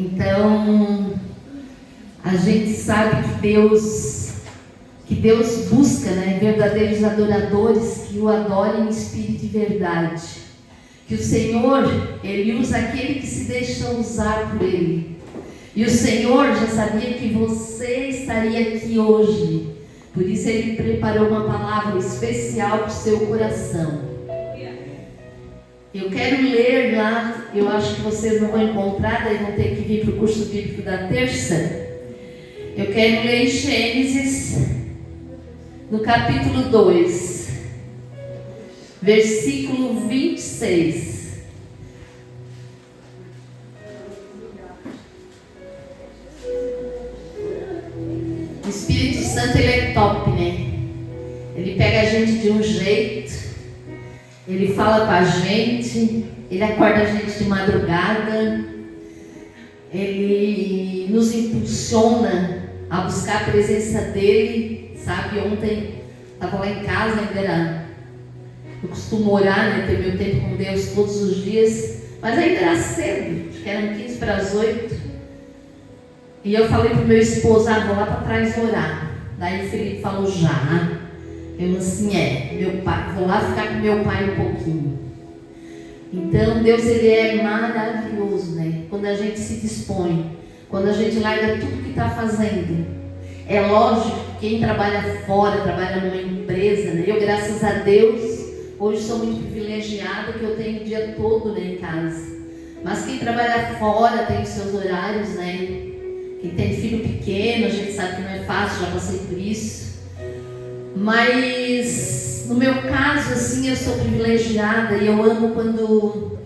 Então, a gente sabe que Deus busca, verdadeiros adoradores que o adorem em espírito e verdade. Que o Senhor, Ele usa aquele que se deixa usar por Ele. E o Senhor já sabia que você estaria aqui hoje. Por isso Ele preparou uma palavra especial para o seu coração. Eu quero ler lá, eu acho que vocês não vão encontrar, daí vão ter que vir para o curso bíblico da terça. Eu quero ler em Gênesis, no capítulo 2, versículo 26. O Espírito Santo, ele é top, né? Ele pega a gente de um jeito, ele fala com a gente, ele acorda a gente de madrugada, ele nos impulsiona a buscar a presença dele, sabe? Ontem estava lá em casa, eu costumo orar, ter meu tempo com Deus todos os dias, mas ainda era cedo, acho que eram 15 para as 8, e eu falei para o meu esposo, vou lá para trás orar. Daí o Felipe falou, já. Eu assim, meu pai, vou lá ficar com meu pai um pouquinho. Então Deus, ele é maravilhoso, quando a gente se dispõe, quando a gente larga tudo que está fazendo. É lógico que quem trabalha fora, trabalha numa empresa, eu, graças a Deus, hoje sou muito privilegiada que eu tenho o dia todo em casa. Mas quem trabalha fora tem os seus horários, Quem tem filho pequeno, a gente sabe que não é fácil, já passei por isso. Mas no meu caso, assim, eu sou privilegiada e eu amo quando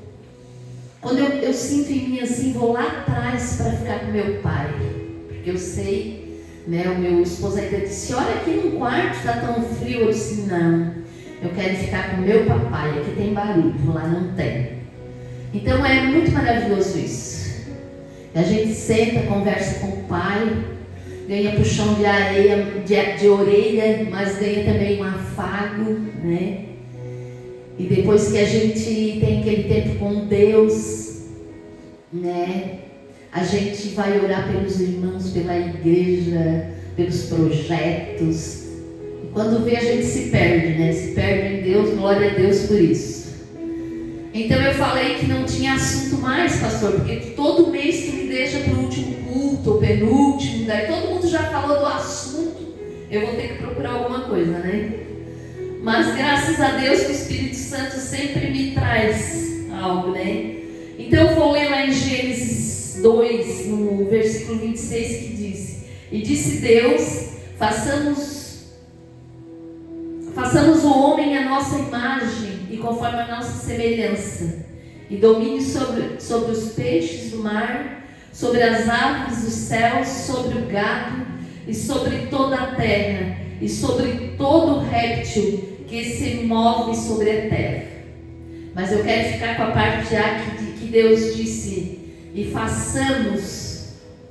eu sinto em mim assim, vou lá atrás para ficar com meu pai. Porque eu sei, o meu esposo ainda disse, olha aqui no quarto, está tão frio. Eu disse, não, eu quero ficar com meu papai, aqui tem barulho, lá não tem. Então é muito maravilhoso isso. A gente senta, conversa com o pai, ganha puxão de areia, de orelha, mas ganha também um afago, E depois que a gente tem aquele tempo com Deus, a gente vai orar pelos irmãos, pela igreja, pelos projetos. E quando vê, a gente se perde, Se perde em Deus, glória a Deus por isso. Então eu falei que não tinha assunto mais, pastor, porque todo mês tu me deixa para o último culto, ou penúltimo, daí todo mundo já falou do assunto, eu vou ter que procurar alguma coisa, Mas graças a Deus que o Espírito Santo sempre me traz algo, Então eu vou ler lá em Gênesis 2, no versículo 26, que diz, e disse Deus, façamos o homem à nossa imagem e conforme a nossa semelhança, e domine sobre os peixes do mar, sobre as aves dos céus, sobre o gado, e sobre toda a terra, e sobre todo réptil que se move sobre a terra. Mas eu quero ficar com a parte A que Deus disse, e façamos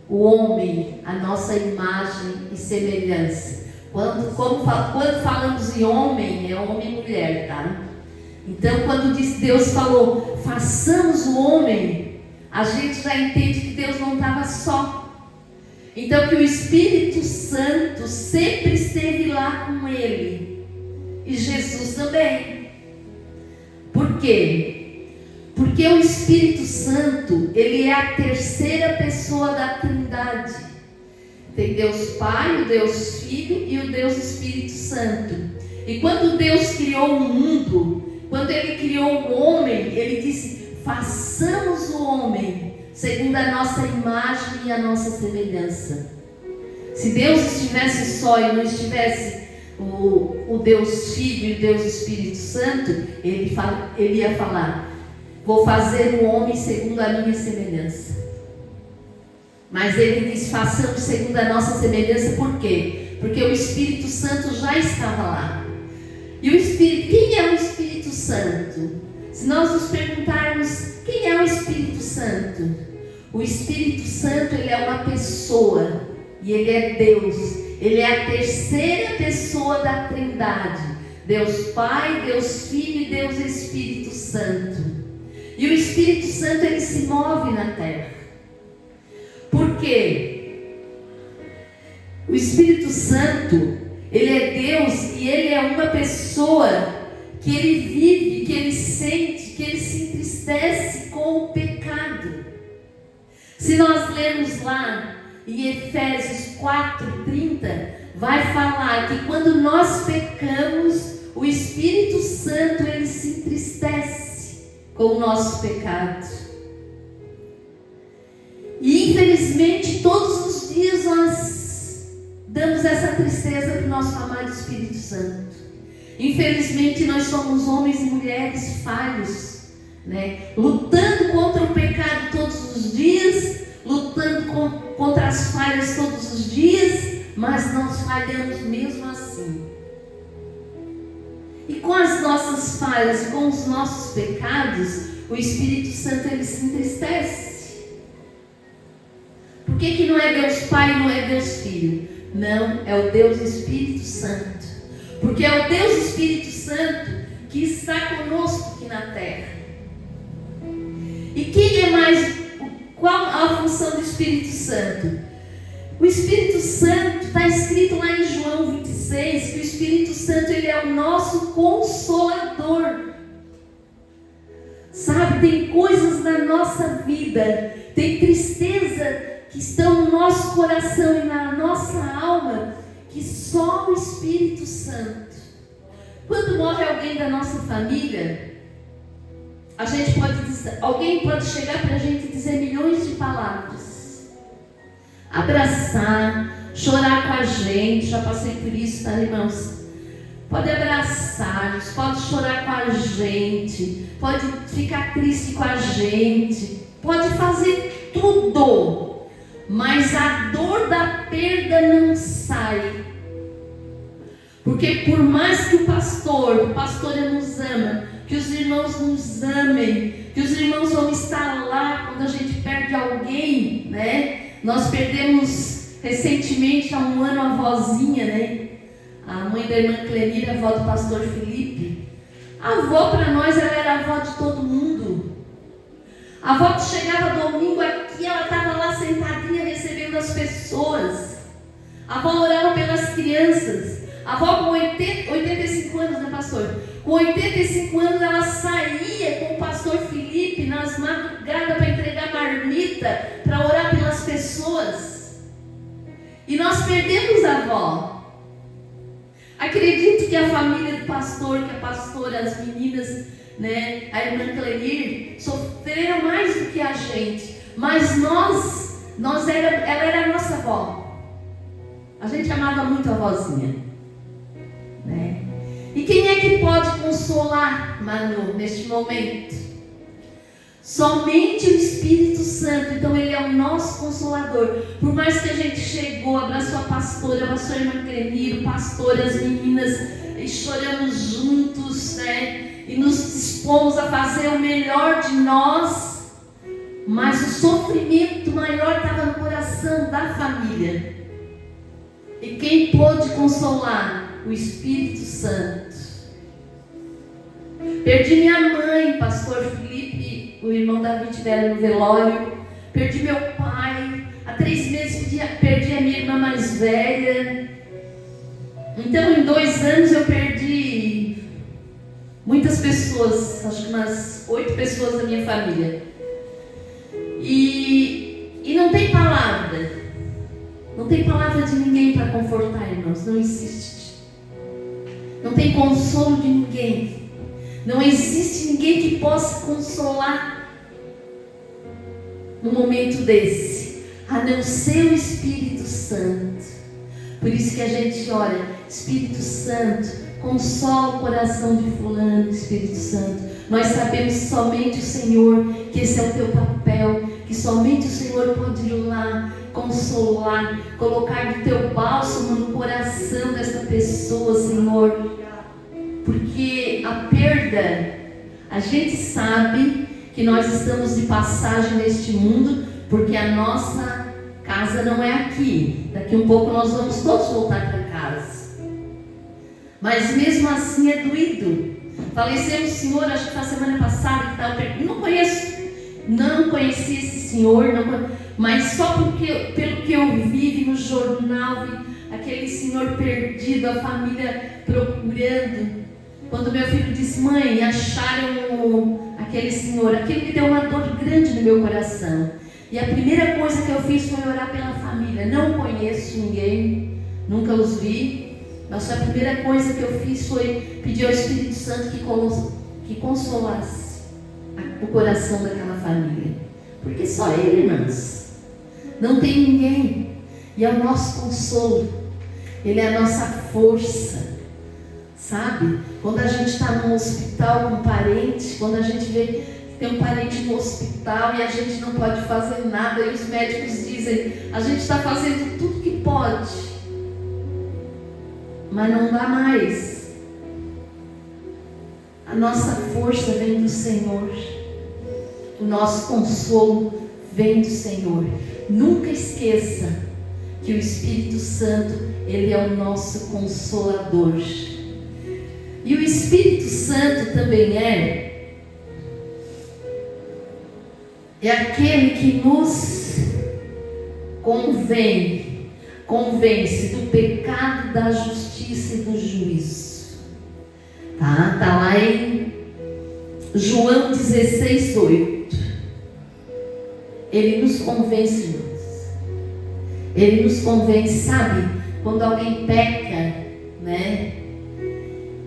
o homem à nossa imagem e semelhança. Quando falamos em homem, é homem e mulher, tá? Então, quando Deus falou, façamos o homem, a gente já entende que Deus não estava só. Então, que o Espírito Santo sempre esteve lá com ele. E Jesus também. Por quê? Porque o Espírito Santo, ele é a terceira pessoa da Trindade. Tem Deus Pai, o Deus Filho e o Deus Espírito Santo. E quando Deus criou o mundo, quando Ele criou o homem, Ele disse, façamos o homem segundo a nossa imagem e a nossa semelhança. Se Deus estivesse só e não estivesse o Deus Filho e o Deus Espírito Santo, Ele ia falar, vou fazer o homem segundo a minha semelhança. Mas Ele diz, façamos segundo a nossa semelhança, por quê? Porque o Espírito Santo já estava lá. E o Espírito, quem é o Espírito Santo? Se nós nos perguntarmos, quem é o Espírito Santo? O Espírito Santo, ele é uma pessoa, e ele é Deus. Ele é a terceira pessoa da Trindade. Deus Pai, Deus Filho e Deus Espírito Santo. E o Espírito Santo, ele se move na terra. quê? O Espírito Santo, ele é Deus e ele é uma pessoa que ele vive, que ele sente, que ele se entristece com o pecado. Se nós lermos lá em Efésios 4:30, vai falar que quando nós pecamos, o Espírito Santo ele se entristece com o nosso pecado. E infelizmente todos os dias nós damos essa tristeza para o nosso amado Espírito Santo. Infelizmente nós somos homens e mulheres falhos, né? Lutando contra o pecado todos os dias, lutando contra as falhas todos os dias, mas nós falhamos mesmo assim. E com as nossas falhas, com os nossos pecados, o Espírito Santo ele se entristece. Por que não é Deus Pai, não é Deus Filho? Não, é o Deus Espírito Santo. Porque é o Deus Espírito Santo que está conosco aqui na terra. E quem é mais? Qual a função do Espírito Santo? O Espírito Santo está escrito lá em João 26 que o Espírito Santo ele é o nosso consolador. Sabe, tem coisas na nossa vida, tem tristeza que estão no nosso coração e na nossa alma, que só o Espírito Santo. Quando morre alguém da nossa família, a gente pode dizer, alguém pode chegar para a gente e dizer milhões de palavras, abraçar, chorar com a gente. Já passei por isso, tá, irmãos? Pode abraçar, pode chorar com a gente, pode ficar triste com a gente, pode fazer tudo. Mas a dor da perda não sai. Porque por mais que o pastor nos ama, que os irmãos nos amem, que os irmãos vão estar lá quando a gente perde alguém, né? Nós perdemos recentemente, há um ano, a avózinha, né? A mãe da irmã Clenira, a avó do pastor Felipe. A avó para nós, ela era a avó de todo mundo. A avó que chegava domingo aqui, ela estava lá sentadinha recebendo as pessoas. A avó orava pelas crianças. A avó com 85 anos, né, pastor? Com 85 anos ela saía com o pastor Felipe nas madrugadas para entregar marmita, para orar pelas pessoas. E nós perdemos a avó. Acredito que a família do pastor, que a pastora, as meninas, né, a irmã Clenir, sofreram mais do que a gente, mas ela era a nossa avó. A gente amava muito a avózinha, né? E quem é que pode consolar, Manu, neste momento? Somente o Espírito Santo. Então ele é o nosso consolador. Por mais que a gente chegou, abraçou a pastora, abraçou a irmã Clenir, o pastor, as meninas, e choramos juntos, né? E nos dispomos a fazer o melhor de nós, mas o sofrimento maior estava no coração da família. E quem pôde consolar? O Espírito Santo. Perdi minha mãe, pastor Felipe, o irmão Davi estiveram no velório. Perdi meu pai. Há 3 meses perdi a minha irmã mais velha. Então em 2 anos eu perdi muitas pessoas, acho que umas 8 pessoas da minha família. E não tem palavra. Não tem palavra de ninguém para confortar, irmãos. Não existe. Não tem consolo de ninguém. Não existe ninguém que possa consolar num momento desse, a não ser o Espírito Santo. Por isso que a gente ora: Espírito Santo, consola o coração de fulano. Espírito Santo, nós sabemos somente o Senhor, que esse é o teu papel, que somente o Senhor pode ir lá, consolar, colocar do teu bálsamo no coração dessa pessoa, Senhor. Porque a perda, a gente sabe que nós estamos de passagem neste mundo, porque a nossa casa não é aqui. Daqui um pouco nós vamos todos voltar para casa. Mas mesmo assim é doído. Faleceu um senhor, acho que foi a semana passada, que estava perto. Não conheci esse senhor, mas só pelo que eu vi no jornal, vi aquele senhor perdido, a família procurando. Quando meu filho disse: mãe, acharam aquele senhor, aquilo me deu uma dor grande no meu coração. E a primeira coisa que eu fiz foi orar pela família. Não conheço ninguém, nunca os vi, mas a primeira coisa que eu fiz foi pedir ao Espírito Santo que consolasse o coração daquela família. Porque só Ele, irmãos, não tem ninguém. E é o nosso consolo, Ele é a nossa força. Sabe? Quando a gente está num hospital com um parente, quando a gente vê que tem um parente no hospital e a gente não pode fazer nada, e os médicos dizem: a gente está fazendo tudo que pode, mas não dá mais. A nossa força vem do Senhor, o nosso consolo vem do Senhor. Nunca esqueça que o Espírito Santo, Ele é o nosso consolador. E o Espírito Santo também é aquele que nos convence do pecado, da justiça e do juízo. Tá lá em João 16:8. Ele nos convence, irmãos. Ele nos convence, sabe? Quando alguém peca, né?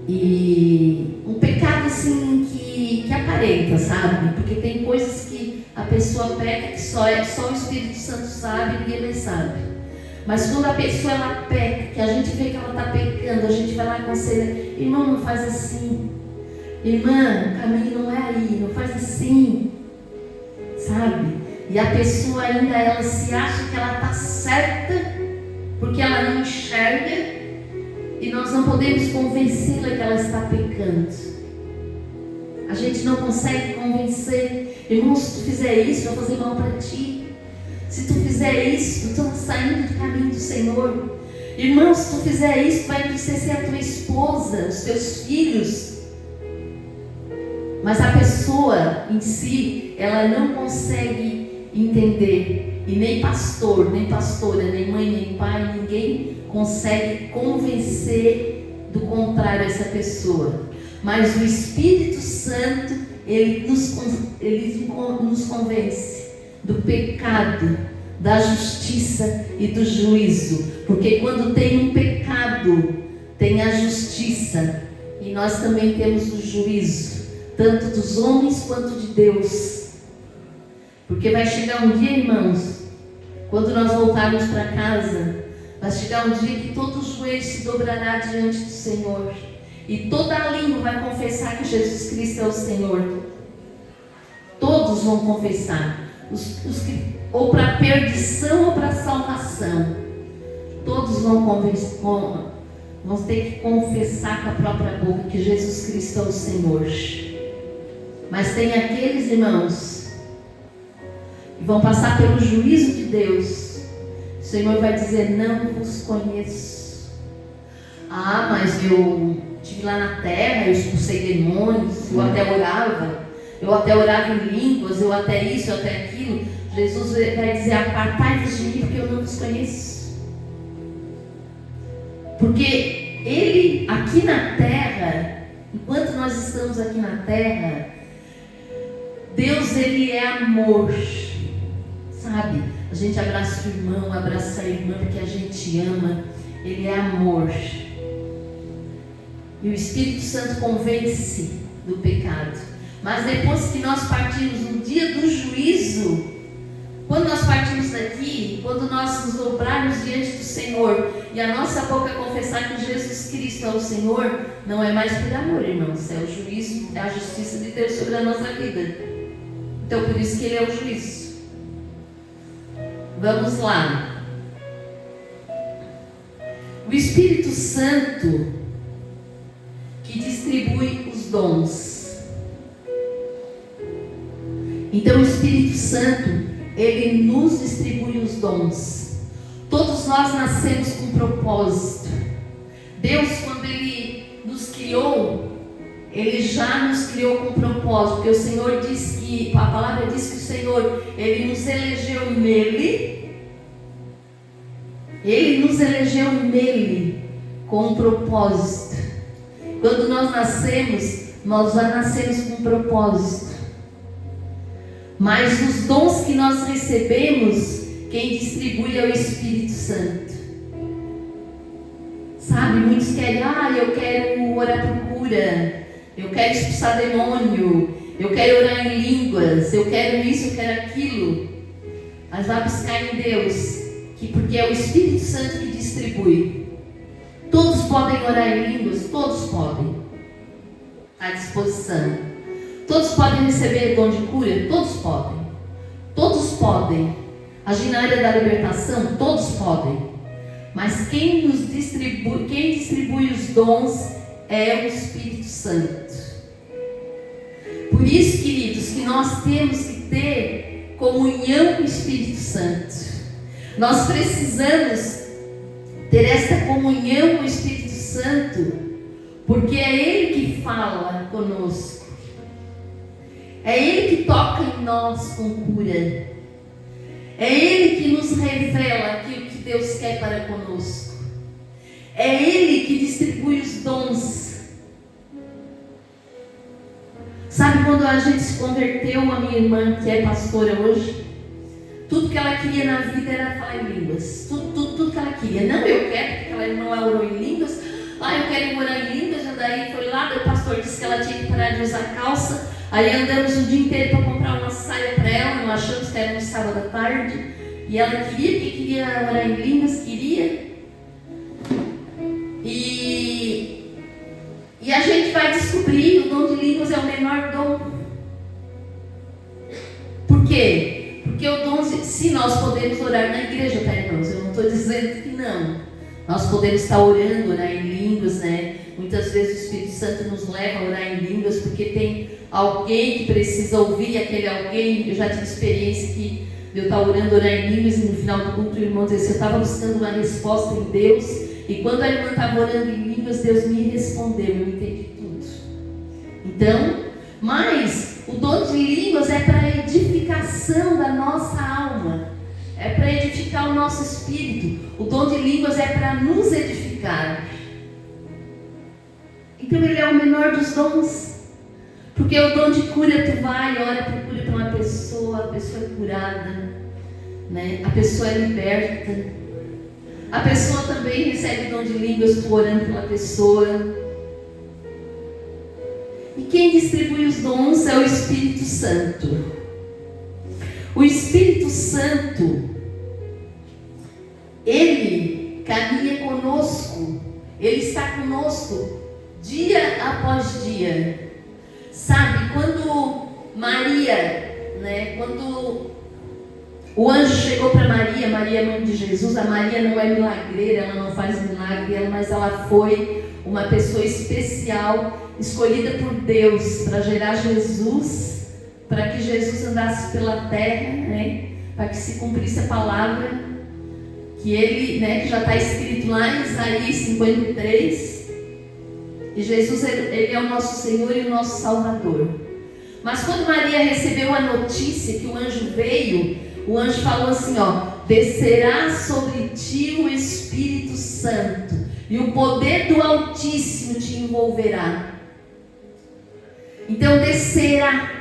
E um pecado assim que aparenta, sabe? Porque tem coisas que a pessoa peca que só o Espírito Santo sabe e ninguém mais sabe. Mas quando a pessoa ela peca, que a gente vê que ela está pecando, a gente vai lá e aconselha: irmão, não faz assim. Irmã, o caminho não é aí, não faz assim. Sabe? E a pessoa ainda ela se acha que ela está certa porque ela não enxerga. E nós não podemos convencê-la que ela está pecando. A gente não consegue convencer. Irmão, se tu fizer isso, vai fazer mal para ti. Se tu fizer isso, tu está saindo do caminho do Senhor. Irmão, se tu fizer isso, vai entristecer a tua esposa, os teus filhos. Mas a pessoa em si, ela não consegue entender. E nem pastor, nem pastora, nem mãe, nem pai, ninguém consegue convencer do contrário essa pessoa. Mas o Espírito Santo, ele nos convence do pecado, da justiça e do juízo. Porque quando tem um pecado, tem a justiça, e nós também temos o juízo, tanto dos homens quanto de Deus. Porque vai chegar um dia, irmãos, quando nós voltarmos para casa, vai chegar um dia que todo joelho se dobrará diante do Senhor, e toda a língua vai confessar que Jesus Cristo é o Senhor. Todos vão confessar, ou para perdição ou para salvação. Todos vão ter que confessar com a própria boca que Jesus Cristo é o Senhor. Mas tem aqueles, irmãos, que vão passar pelo juízo de Deus. O Senhor vai dizer: não vos conheço. Ah, mas eu estive lá na terra, eu expulsei demônios, eu até orava em línguas, eu até isso, eu até aquilo. Jesus vai dizer: apartai-vos de mim, porque eu não vos conheço. Porque Ele, aqui na terra, enquanto nós estamos aqui na terra, Deus, Ele é amor, sabe? A gente abraça o irmão, abraça a irmã porque a gente ama. Ele é amor. E o Espírito Santo convence do pecado. Mas depois que nós partimos no dia do juízo, quando nós partimos daqui, quando nós nos dobrarmos diante do Senhor e a nossa boca confessar que Jesus Cristo é o Senhor, não é mais por amor, irmãos, é o juízo, é a justiça de Deus sobre a nossa vida. Então por isso que Ele é o juízo. Vamos lá. O Espírito Santo que distribui os dons. Então o Espírito Santo, Ele nos distribui os dons. Todos nós nascemos com propósito. Deus, quando Ele nos criou, Ele já nos criou com propósito, porque o Senhor diz que, a palavra diz que o Senhor, Ele nos elegeu nele. Ele nos elegeu nele com um propósito. Quando nós nascemos, nós já nascemos com um propósito. Mas os dons que nós recebemos, quem distribui é o Espírito Santo. Sabe, muitos querem, eu quero orar por cura, eu quero expulsar demônio, eu quero orar em línguas, eu quero isso, eu quero aquilo. Mas vai buscar em Deus, porque é o Espírito Santo que distribui. Todos podem orar em línguas, todos podem, à disposição. Todos podem receber dom de cura, todos podem. Todos podem. Agir na área da libertação, todos podem. Mas quem distribui os dons é o Espírito Santo. Por isso, queridos, que nós temos que ter comunhão com o Espírito Santo. Nós precisamos ter esta comunhão com o Espírito Santo, porque é Ele que fala conosco. É Ele que toca em nós com cura. É Ele que nos revela aquilo que Deus quer para conosco. É Ele que distribui os dons. Sabe quando a gente se converteu, a minha irmã, que é pastora hoje, tudo que ela queria na vida era falar em línguas. Tudo que ela queria. Não, eu quero, porque aquela irmã lá orou em línguas. Eu quero orar em línguas. Já daí foi lá, o pastor disse que ela tinha que parar de usar calça. Aí andamos o dia inteiro para comprar uma saia para ela. Nós achamos que era no sábado à tarde. E ela queria orar em línguas, queria. E a gente vai descobrir que o dom de línguas é o menor dom. Por quê? Porque o dom, se nós podemos orar na igreja, tá, irmãos? Eu não estou dizendo que não. Nós podemos estar orando, orar em línguas, né? Muitas vezes o Espírito Santo nos leva a orar em línguas, porque tem alguém que precisa ouvir aquele alguém. Eu já tive experiência que eu estava orando, orar em línguas, e no final do culto o irmão dizia assim, eu estava buscando uma resposta em Deus. E quando a irmã estava orando em línguas, Deus me respondeu, eu entendi tudo. Então, mas o dom de línguas é para a edificação da nossa alma, é para edificar o nosso espírito. O dom de línguas é para nos edificar. Então ele é o menor dos dons, porque o dom de cura, tu vai, ora por cura para uma pessoa, a pessoa é curada, né? A pessoa é liberta. A pessoa também recebe o dom de línguas, tu orando pela pessoa. E quem distribui os dons é o Espírito Santo. O Espírito Santo, Ele caminha conosco, Ele está conosco dia após dia. Sabe, quando Maria, né, quando o anjo chegou para Maria, Maria mãe de Jesus, a Maria não é milagreira, ela não faz milagre, mas ela foi uma pessoa especial, escolhida por Deus para gerar Jesus, para que Jesus andasse pela terra, né, para que se cumprisse a palavra que ele, né, que já está escrito lá em Isaías 53. E Jesus, ele é o nosso Senhor e o nosso Salvador. Mas quando Maria recebeu a notícia que o anjo veio, o anjo falou assim, descerá sobre ti o Espírito Santo, e o poder do Altíssimo te envolverá. Então descerá.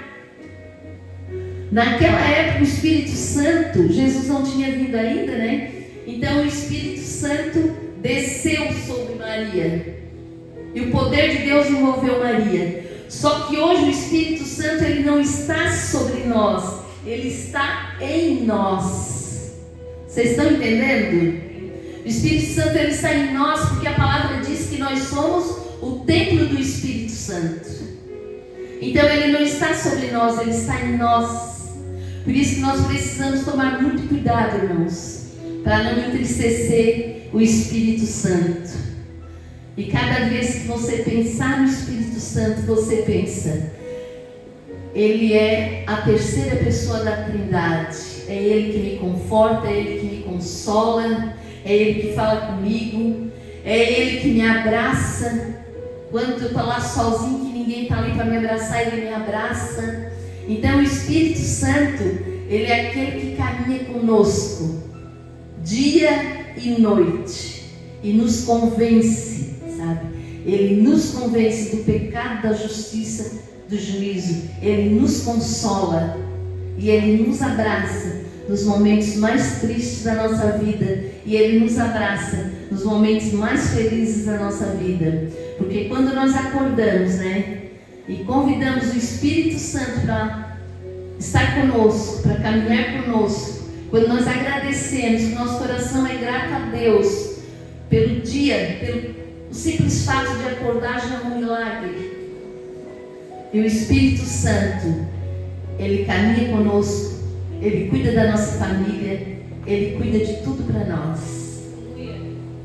Naquela época o Espírito Santo, Jesus não tinha vindo ainda, né? Então o Espírito Santo desceu sobre Maria. E o poder de Deus envolveu Maria. Só que hoje o Espírito Santo, ele não está sobre nós, ele está em nós. Vocês estão entendendo? O Espírito Santo, ele está em nós, porque a palavra diz que nós somos o templo do Espírito Santo. Então ele não está sobre nós, ele está em nós. Por isso que nós precisamos tomar muito cuidado, irmãos, para não entristecer o Espírito Santo. E cada vez que você pensar no Espírito Santo, você pensa, Ele é a terceira pessoa da Trindade. É Ele que me conforta, é Ele que me consola, é Ele que fala comigo, é Ele que me abraça. Quando eu estou lá sozinho, que ninguém está ali para me abraçar, Ele me abraça. Então o Espírito Santo, Ele é aquele que caminha conosco, dia e noite, e nos convence, sabe? Ele nos convence do pecado, da justiça, do juízo. Ele nos consola e Ele nos abraça nos momentos mais tristes da nossa vida, e Ele nos abraça nos momentos mais felizes da nossa vida. Porque quando nós acordamos, né, e convidamos o Espírito Santo para estar conosco, para caminhar conosco, quando nós agradecemos, que nosso coração é grato a Deus pelo dia, pelo simples fato de acordar, já é um milagre. E o Espírito Santo, Ele caminha conosco, Ele cuida da nossa família, Ele cuida de tudo para nós.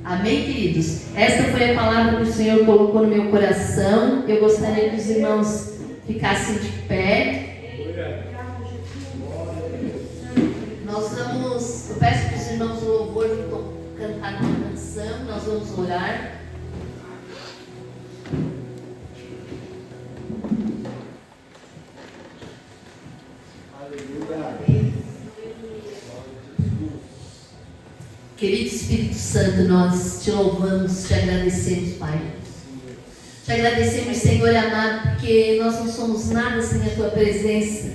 Amém, queridos? Esta foi a palavra que o Senhor colocou no meu coração. Eu gostaria que os irmãos ficassem de pé. Eu peço para os irmãos do louvor cantar uma canção. Nós vamos orar. Querido Espírito Santo, nós te louvamos, te agradecemos, Pai. Te agradecemos, Senhor amado, porque nós não somos nada sem a Tua presença.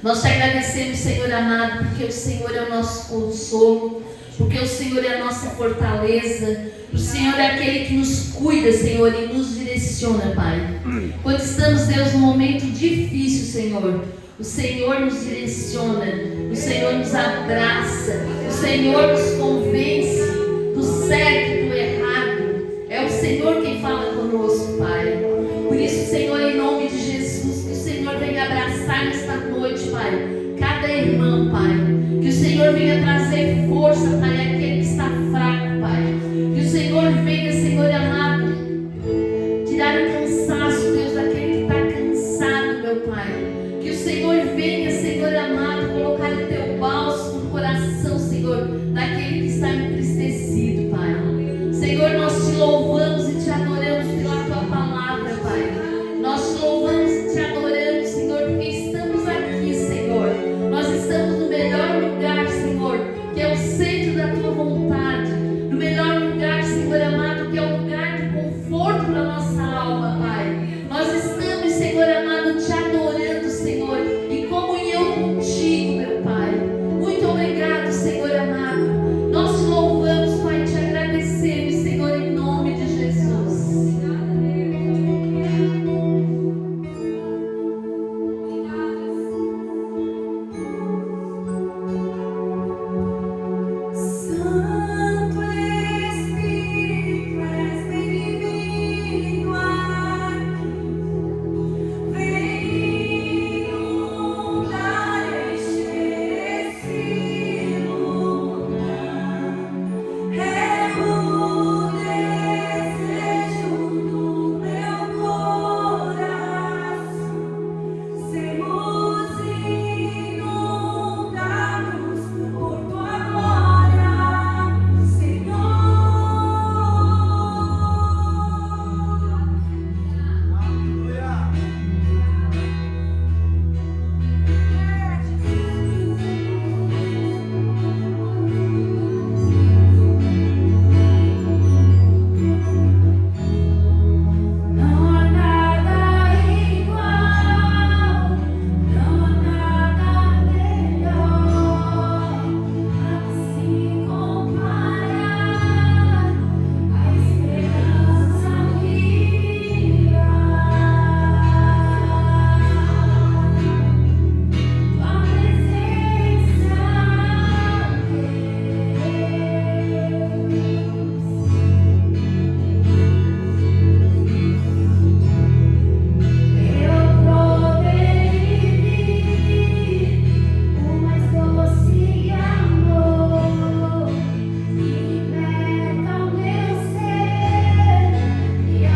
Nós te agradecemos, Senhor amado, porque o Senhor é o nosso consolo, porque o Senhor é a nossa fortaleza. O Senhor é aquele que nos cuida, Senhor, e nos direciona, Pai. Quando estamos, Deus, num momento difícil, Senhor, o Senhor nos direciona, o Senhor nos abraça, o Senhor nos convence do certo e do errado. É o Senhor quem fala conosco, Pai. Por isso, Senhor, em nome de Jesus, que o Senhor venha abraçar nesta noite, Pai, cada irmão, Pai. Que o Senhor venha trazer força, Pai, àquele que está fraco, Pai. Que o Senhor venha, Senhor amado, tirar o cansaço, Deus, daquele que está cansado, meu Pai. Que o Senhor venha, Senhor amado, colocar o Teu bálsamo no coração, Senhor, daquele que está entristecido, Pai. Senhor, nós te louvamos e te adoramos pela Tua palavra, Pai. Nós te louvamos e te adoramos, Senhor, porque estamos aqui, Senhor. Nós estamos no melhor lugar, Senhor, que é o centro da Tua vontade. No melhor lugar, Senhor amado, que é o lugar de conforto para a nossa alma, Pai. Nós estamos, Senhor amado, te adorando, Senhor, em comunhão contigo, meu Pai. Muito obrigado, Senhor amado. Nós te louvamos, Pai, te agradecemos, Senhor, em nome de Jesus. Santo